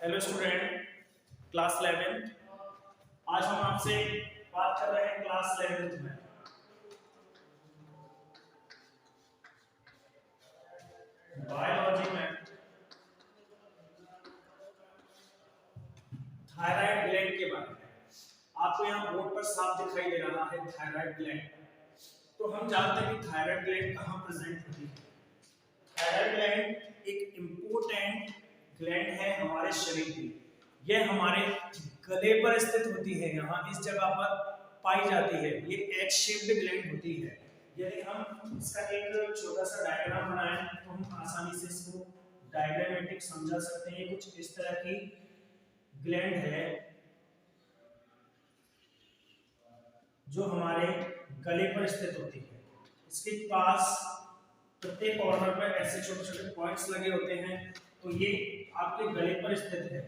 Hello student, class 11। आज हम आपसे बात कर रहे हैं क्लास 11 में बायोलॉजी में थायराइड ग्लैंड के बारे में। आपको यहाँ बोर्ड पर साफ दिखाई दे रहा है थायराइड ग्लैंड। तो हम जानते हैं कि थायराइड ग्लैंड कहाँ प्रेजेंट होती है। थायराइड ग्लैंड एक इम्पोर्टेंट ग्लैंड है हमारे शरीर की। यह हमारे गले पर स्थित होती है, यहाँ इस जगह पर पाई जाती है। ये एच शेप्ड ग्लैंड होती है। यदि हम इसका एक छोटा सा डायग्राम बनाएं तो हम आसानी से इसको डायग्रामेटिक समझा सकते हैं। ये कुछ इस तरह की ग्लैंड है जो हमारे गले पर स्थित होती है। इसके पास प्रत्येक कॉर्नर पर ऐसे छोटे छोटे पॉइंट्स लगे होते हैं। तो ये आपके गले पर स्थित है।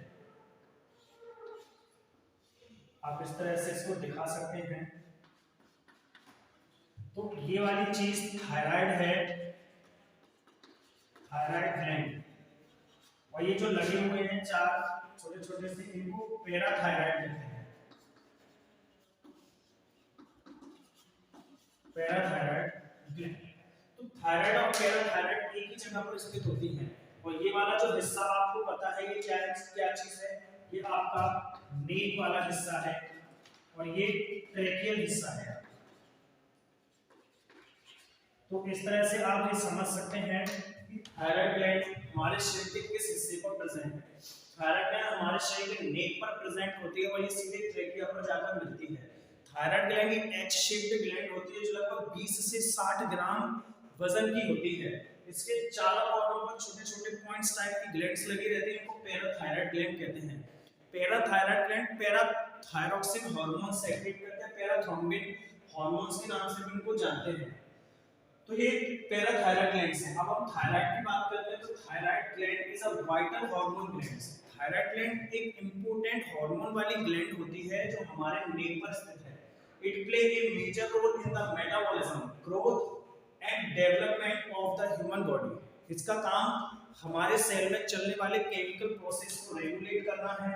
आप इस तरह से इसको दिखा सकते हैं। तो ये वाली चीज थायराइड है, थायराइड ग्लैंड। और ये जो लगे हुए हैं चार छोटे छोटे से, इनको पैराथायराइड कहते हैं। Parathyroid gland. तो थायराइड और पैराथायराइड एक ही जगह पर स्थित होती हैं। और ये वाला जो हिस्सा आपको पता है ये क्या चीज है? ये आपका नेक वाला हिस्सा है और ये ट्रेकियल हिस्सा है। तो इस तरह से आप ये समझ सकते हैं कि थायराइड ग्लैंड हमारे शरीर के किस हिस्से पर प्रेजेंट है। थायराइड ग्लैंड हमारे शरीर के नेक पर प्रेजेंट होती है और ये सीधे ट्रेकिया पर जाकर मिलती है। थायराइड ग्लैंड एक एच शेप्ड ग्लैंड होती है जो लगभग 20 से 60 ग्राम वजन की होती है। इसके चारों कोनों पर छोटे छोटे पॉइंट्स टाइप की ग्लैंड्स लगी रहती हैं। इनको पैराथायराइड ग्लैंड कहते हैं। पैराथायराइड ग्लैंड पैराथायरॉक्सिन हार्मोन सेक्रेट करते हैं। पैराथ्रोम्बिन हार्मोन्स के नाम से भी इनको जानते हैं। तो ये पैराथायराइड ग्लैंड्स हैं। अब हम थायराइड की बात करते हैं तो thyroid gland is a vital hormone gland. Thyroid gland एक इंपॉर्टेंट हार्मोन वाली ग्लैंड होती है जो हमारे नेक पर स्थित है। It play a major role in the metabolism, growth and development of the human body. इसका काम हमारे सेल में चलने वाले केमिकल प्रोसेस को रेगुलेट करना है,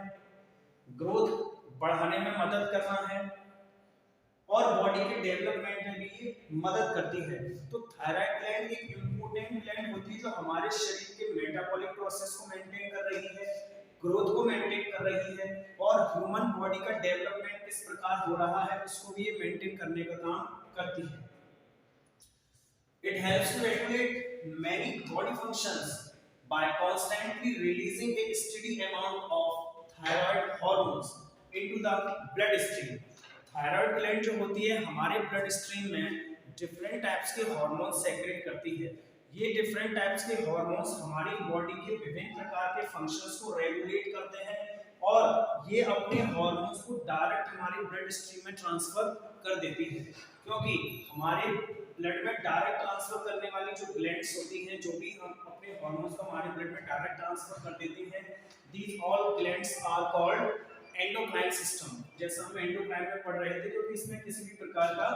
ग्रोथ बढ़ाने में मदद करना है और बॉडी के डेवलपमेंट में भी मदद करती है। तो थायराइड ग्लैंड एक इंपॉर्टेंट ग्लैंड होती है जो हमारे शरीर के मेटाबॉलिक प्रोसेस को मेंटेन कर रही है, ग्रोथ को मेंटेन कर रही है और ह्यूमन बॉडी का डेवलपमेंट किस प्रकार हो रहा है उसको भी ये मेंटेन करने का काम करती है। It helps to regulate many body functions by constantly releasing a steady amount of thyroid hormones into the bloodstream. Thyroid gland जो होती है हमारे ब्लड स्ट्रीम में डिफरेंट टाइप्स के हार्मोन सेक्रेट करती है। ये डिफरेंट टाइप्स के हार्मोन्स हमारी बॉडी के विभिन्न प्रकार के फंक्शंस को रेगुलेट करते हैं और ये अपने हार्मोन्स को डायरेक्ट हमारे ब्लड स्ट्रीम में ट्रांसफर कर देती है। क्योंकि हमारे ब्लड में डायरेक्ट ट्रांसफर करने वाली जो ग्लैंड्स होती हैं, जो भी हम अपने हार्मोन्स को हमारे ब्लड में डायरेक्ट ट्रांसफर कर देती हैं, these all glands are called endocrine system. जैसा हम एंडोक्राइन में पढ़ रहे थे, क्योंकि इसमें किसी भी प्रकार का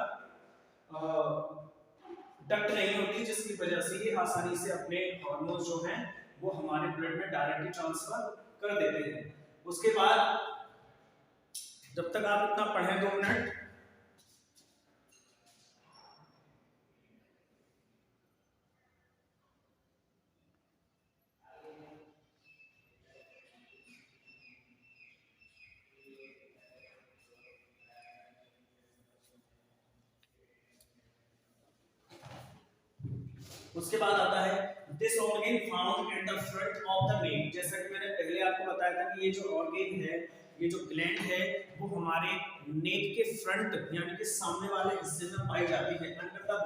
डक्ट नहीं होती जिसकी वजह से ये आसानी से अपने हार्मोन्स जो हैं वो हमारे ब्लड में डायरेक्टली ट्रांसफर कर देते हैं। उसके बाद जब तक आप इतना पढ़ें 2 मिनट, उसके बाद आता है this organ found at the front of the neck. जैसा कि मैंने पहले आपको बताया था कि ये जो ऑर्गन है, ये जो ग्लैंड है वो हमारे नेक के फ्रंट यानी कि सामने वाले हिस्से में पाई जाती है। अंडर द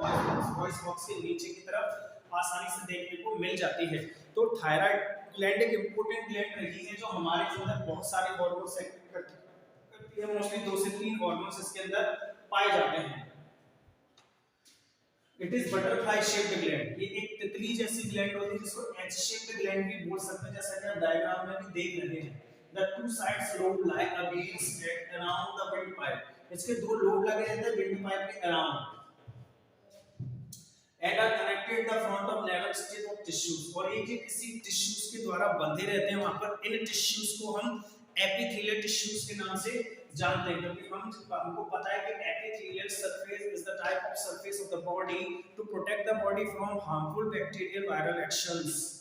वॉइस बॉक्स के नीचे की तरफ आसानी से देखने को मिल जाती है। तो थायराइड ग्लैंड एक इंपॉर्टेंट ग्लैंड रही है जो हमारे अंदर बहुत सारे हार्मोन सेक्रेट करती है। मोस्टली 2 से 3 हार्मोन्स इसके अंदर पाए जाते हैं। It is butterfly shaped gland. ये एक तितली जैसी ग्लैंड होती है जिसको एच शेप्ड ग्लैंड भी बोल सकते हैं, जैसा कि आप डायग्राम में भी देख रहे हैं। The two sides lobe lie against it around the windpipe. इसके 2 लोब लगे रहते हैं विंड पाइप के around. And are connected the front of level stage of tissues, और एक ही किसी टिश्यूज के द्वारा बंधे रहते हैं वहां पर। इन टिश्यूज को हम एपिथेलियल टिश्यूज के नाम से जानते हैं, क्योंकि हमको पता है कि epithelial surface is the type of surface of the body to protect the body from harmful bacterial viral actions.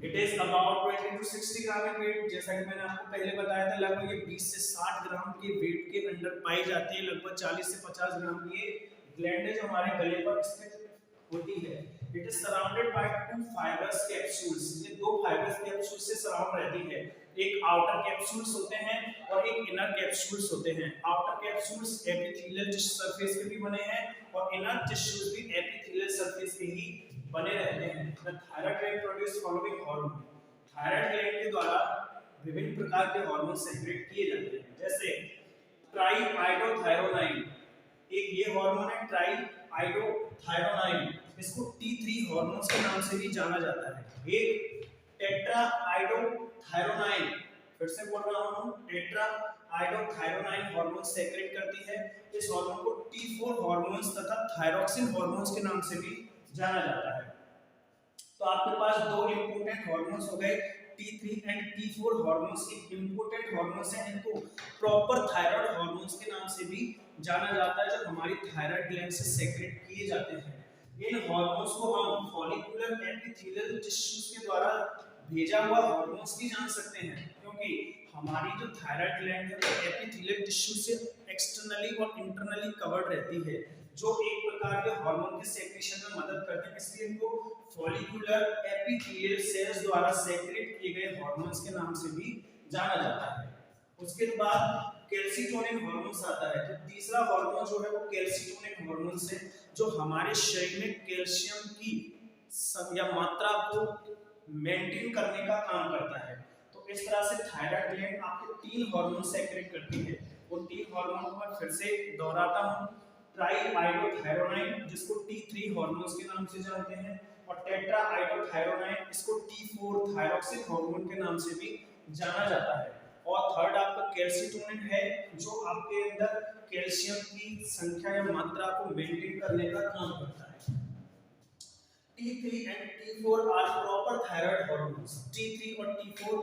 It is about 20 to 60 gram in weight. जैसा कि मैंने आपको पहले बताया था, लगभग ये 20 से 60 ग्राम के वेट के अंदर पाई जाती है। लगभग 40 से 50 ग्राम की ये ग्लैंड है जो हमारे गले पर स्थित होती है। It is surrounded by two fibrous capsules, ये दो फाइबरस कैप्सूल से सराउंड रहती है। एक आउटर कैप्सूल्स होते हैं और एक इनर कैप्सूल्स होते हैं। आउटर कैप्सूल्स एपिथेलियल सरफेस के भी बने हैं और इनर टिश्यूज भी एपिथेलियल सरफेस के ही बने रहते हैं। The thyroid gland produce following hormone, thyroid gland के द्वारा विभिन्न प्रकार के हार्मोन सेक्रेट किए जाते हैं, जैसे ट्राईआइडोथायरोनाइन, एक ये हार्मोन है ट्राईआइडोथायरोनाइन, इसको T3 हार्मोन्स के नाम से भी जाना जाता है। एक टेट्राआइडोथायरोनाइन, फिर से बोल रहा हूं, टेट्राआइडोथायरोनाइन हार्मोन सेक्रेट करती है। इस हार्मोन को T4 हार्मोन्स तथा थायरॉक्सिन हार्मोन्स के नाम से भी जाना जाता है। तो आपके पास दो इंपॉर्टेंट हार्मोन्स हो गए, T3 एंड T4 हार्मोन्स एक इंपॉर्टेंट हार्मोन्स हैं, इनको प्रॉपर थायराइड हार्मोन्स के नाम से भी जाना जाता है, जो हमारी थायराइड ग्लैंड से सेक्रेट किए जाते हैं। इन हार्मोन्स को हम फॉलिकुलर एपिथेलियल टिश्यूज के द्वारा भेजा हुआ हार्मोन्स भी जान सकते हैं, क्योंकि हमारी जो थायराइड ग्लैंड है वो एपिथेलियल टिश्यू से एक्सटर्नली और इंटरनली कवर्ड रहती है, जो एक प्रकार के हार्मोन के सेक्रेशन में मदद करते हैं। इसलिए इनको फॉलिकुलर एपिथेलियल सेल्स द्वारा सेक्रेट किए गए हार्मोन्स के नाम से भी जाना जाता है। उसके बाद कैल्सिटोनिन हार्मोन्स आता है। तो तीसरा हार्मोन जो है वो कैल्सिटोनिन हार्मोन है, जो हमारे शरीर में कैल्शियम की या मात्रा को मेंटेन करने का काम करता है। तो इस तरह से थायराइड ग्लैंड आपके तीन हार्मोन सेक्रेट करती है। वो तीन हार्मोन को मैं फिर से दोहराता हूं, ट्राईआइडोथायरोनाइन जिसको T3 हार्मोन्स के नाम से जानते हैं, और टेट्राआइडोथायरोनाइन इसको T4 थायरॉक्सिन हार्मोन के नाम से भी जाना जाता है। और थर्ड आपका कैल्सिटोनिन है, जो आपके अंदर कैल्शियम की संख्या या मात्रा को मेंटेन करने का काम करता है। T3 and T4 are proper thyroid hormones. T3 और T4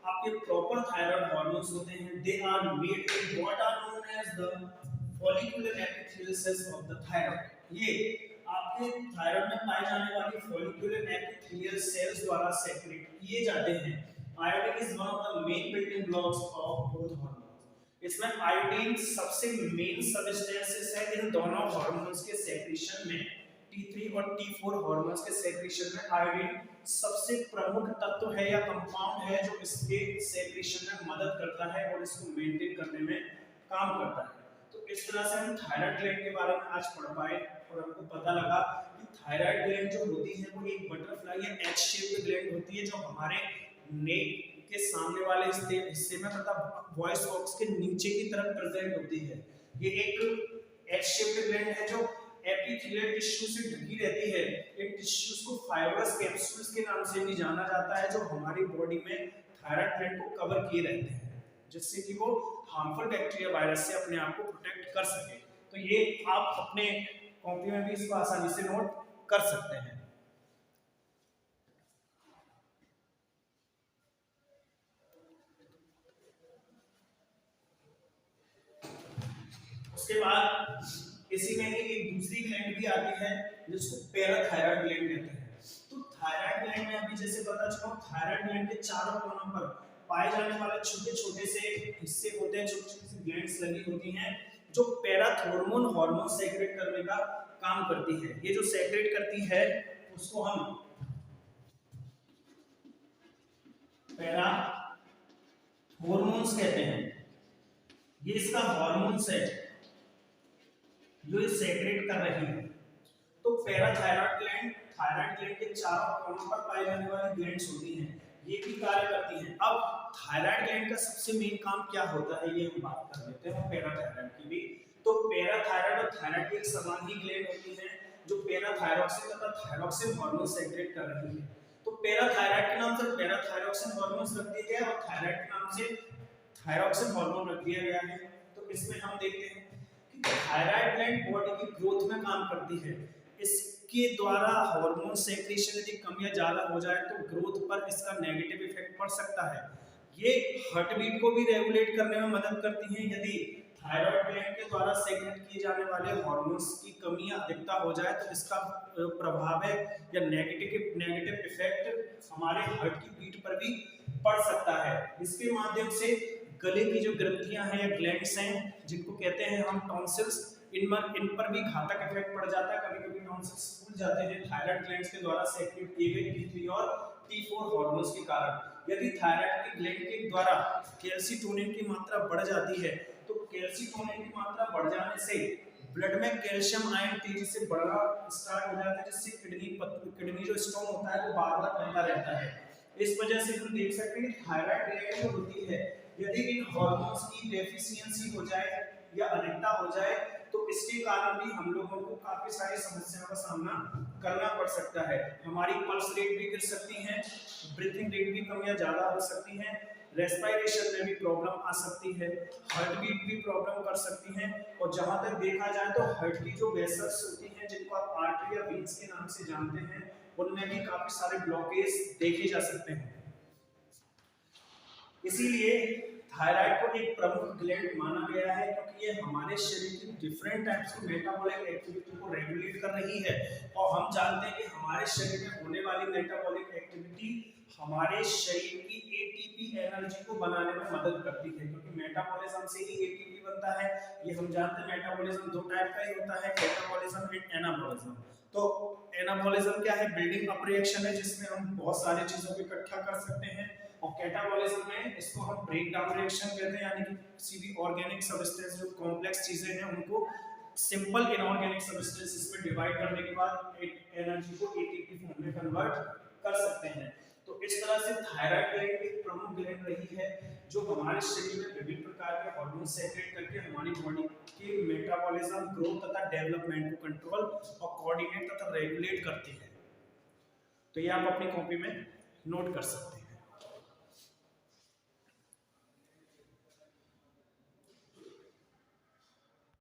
आपके proper thyroid hormones होते हैं. They are made in what are known as the follicular epithelial cells of the thyroid. ये आपके थायराइड में पाए जाने वाली follicular epithelial cells द्वारा सेक्रेट किए जाते हैं. Iodine is one of the main building blocks of both hormones. इसमें आयोडीन सबसे मेन सब्सटेंसेस है इन दोनों हार्मोन्स के सेक्रेशन में। T3 और T4 हार्मोन्स के सेक्रेशन में आयोडीन सबसे प्रमुख तत्व है या कंपाउंड है, जो इसके सेक्रेशन में मदद करता है और इसको मेंटेन करने में काम करता है। तो इस तरह से हम थायराइड ग्लैंड के बारे में आज पढ़ पाए और हमको पता लगा कि थायराइड ग्लैंड जो होती है वो एक बटरफ्लाई या एच शेप्ड ग्लैंड होती है, जो हमारे नेक के सामने वाले हिस्से में मतलब वॉइस बॉक्स के नीचे की तरफ प्रेजेंट होती है। ये एक एच शेप्ड ग्लैंड है जो एपिथेलियल टिश्यू से ढकी रहती है। इन टिश्यूज को फाइब्रस कैप्सूल्स के नाम से भी जाना जाता है, जो हमारी बॉडी में थायराइड ग्लैंड को कवर किए रहते हैं, जिससे कि वो हार्मफुल बैक्टीरिया वायरस से अपने आप को प्रोटेक्ट कर सके। तो ये आप अपने कॉपी में भी इसको आसानी से नोट कर सकते हैं। उसके बाद इसी में ही एक दूसरी ग्लैंड भी आती है जिसको पैराथायराइड ग्लैंड कहते हैं। तो थायराइड ग्लैंड में अभी जैसे पता चला, थायराइड ग्लैंड के चारों कोनों पर पाए जाने वाले छोटे-छोटे से हिस्से होते हैं, छोटी-छोटी सी ग्लैंड्स लगी होती हैं, जो पैराथॉर्मोन हार्मोन सेक्रेट करने का काम करती है। ये जो सेक्रेट करती है उसको हम पैरा हार्मोन्स कहते हैं। ये इसका हार्मोन्स है जो ये सेक्रेट कर रही है। तो पैराथायराइड ग्लैंड थायराइड ग्लैंड के चारों कोनों पर पाई जाने वाली ग्लैंड्स होती हैं, ये भी कार्य करती हैं। अब थायराइड ग्लैंड का सबसे मेन काम क्या होता है, ये हम बात कर लेते हैं पैराथायराइड की भी। तो पैराथायराइड और थायराइड की एक समान ही ग्लैंड होती है, जो पैराथायरॉक्सिन तथा थायरॉक्सिन हार्मोन सेक्रेट कर रही है। तो पैराथायराइड के नाम से पैराथायरॉक्सिन हार्मोन रख दिया गया और थायराइड के नाम से थायरॉक्सिन हार्मोन रख दिया गया है। तो इसमें हम देखते हैं थायराइड ग्लैंड बॉडी की ग्रोथ में काम करती है। इसके द्वारा हार्मोन सेक्रेशन यदि कम या ज्यादा हो जाए तो ग्रोथ पर इसका नेगेटिव इफेक्ट पड़ सकता है। ये हार्ट बीट को भी रेगुलेट करने में मदद करती है। यदि थायराइड ग्लैंड के द्वारा सेक्रेट किए जाने वाले हार्मोन्स की कमी या अधिकता हो जाए तो इसका प्रभाव है या नेगेटिव इफेक्ट हमारे हार्ट की बीट पर भी पड़ सकता है। इसके माध्यम से गले की जो ग्रंथियां हैं या ग्लैंड्स हैं जिनको कहते हैं हम टॉन्सिल्स, इन पर भी घातक इफेक्ट पड़ जाता है। कभी-कभी टॉन्सिल्स फूल जाते हैं थायराइड ग्लैंड्स के द्वारा सेक्रेट किए गए T3 और T4 हार्मोन्स के कारण। यदि थायराइड की ग्लैंड के द्वारा कैल्सीटोनिन की मात्रा बढ़ जाती है तो कैल्सीटोनिन की मात्रा बढ़ जाने से ब्लड में कैल्शियम आयन तेजी से बढ़ना स्टार्ट हो जाता है, जिससे किडनी जो स्टोन होता है वो बार-बार बनता रहता है। इस वजह से हम देख सकते हैं कि थायराइड ग्लैंड जो होती है यदि इन हार्मोन्स की डेफिशिएंसी हो जाए या अधिकता हो जाए तो इसके कारण भी हम लोगों को काफी सारी समस्याओं का सामना करना पड़ सकता है। हमारी पल्स रेट भी गिर सकती है, ब्रीथिंग रेट भी कम या ज्यादा हो सकती है, रेस्पिरेशन में भी प्रॉब्लम आ सकती है, हार्ट बीट भी प्रॉब्लम कर सकती है। और जहां तक देखा जाए तो हार्ट की जो वेसल्स होती हैं जिनको आप आर्टरी या वेन्स के नाम से जानते हैं उनमें भी काफी सारे ब्लॉकेज देखे जा सकते हैं। इसीलिए थायराइड को एक प्रमुख ग्लैंड माना गया है क्योंकि ये हमारे शरीर की डिफरेंट टाइप्स की मेटाबॉलिक एक्टिविटी को रेगुलेट कर रही है। और हम जानते हैं कि हमारे शरीर में होने वाली मेटाबॉलिक एक्टिविटी हमारे शरीर की एटीपी एनर्जी को बनाने में मदद करती है, क्योंकि मेटाबॉलिज्म से ही एटीपी बनता है। ये हम जानते हैं मेटाबॉलिज्म दो टाइप का ही होता है, कैटाबॉलिज्म एंड एनाबॉलिज्म। तो एनाबॉलिज्म क्या है? बिल्डिंग अप रिएक्शन है जिसमें हम बहुत सारी चीजों को इकट्ठा कर सकते हैं। और कैटाबॉलिज्म में इसको हम ब्रेक डाउन रिएक्शन कहते हैं, यानी कि किसी भी ऑर्गेनिक सब्सटेंस जो कॉम्प्लेक्स चीजें हैं उनको सिंपल इनऑर्गेनिक सब्सटेंसेस में डिवाइड करने के बाद एक एनर्जी को एटीपी फॉर्म में कन्वर्ट कर सकते हैं। तो इस तरह से थायराइड ग्लैंड एक प्रमुख ग्लैंड रही है जो हमारे शरीर में विभिन्न प्रकार के हार्मोन सेक्रेट करके हमारी बॉडी के मेटाबॉलिज्म, ग्रोथ तथा डेवलपमेंट को कंट्रोल और कोऑर्डिनेट तथा रेगुलेट करती है। तो ये आप अपनी कॉपी में नोट कर सकते हैं।